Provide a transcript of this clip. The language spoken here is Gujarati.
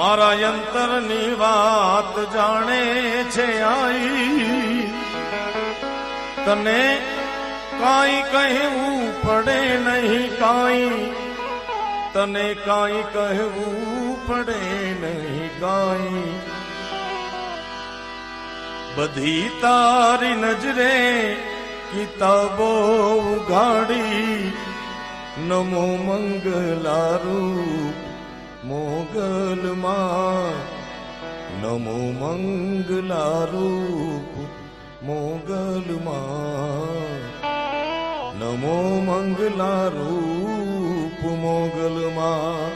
મારા અંતરની વાત જાણે છે આઈ, તને કાંઈ કહેવું પડે નહીં કાંઈ, તને કાંઈ કહેવું પડે નહીં કાંઈ. બધી તારી નજરે કિતાબો ઉઘાડી, નમો મંગલારૂપ મોગલમાં, નમો મંગલારૂપ મોગલમાં, નમો મંગલારૂપ મોગલમાં.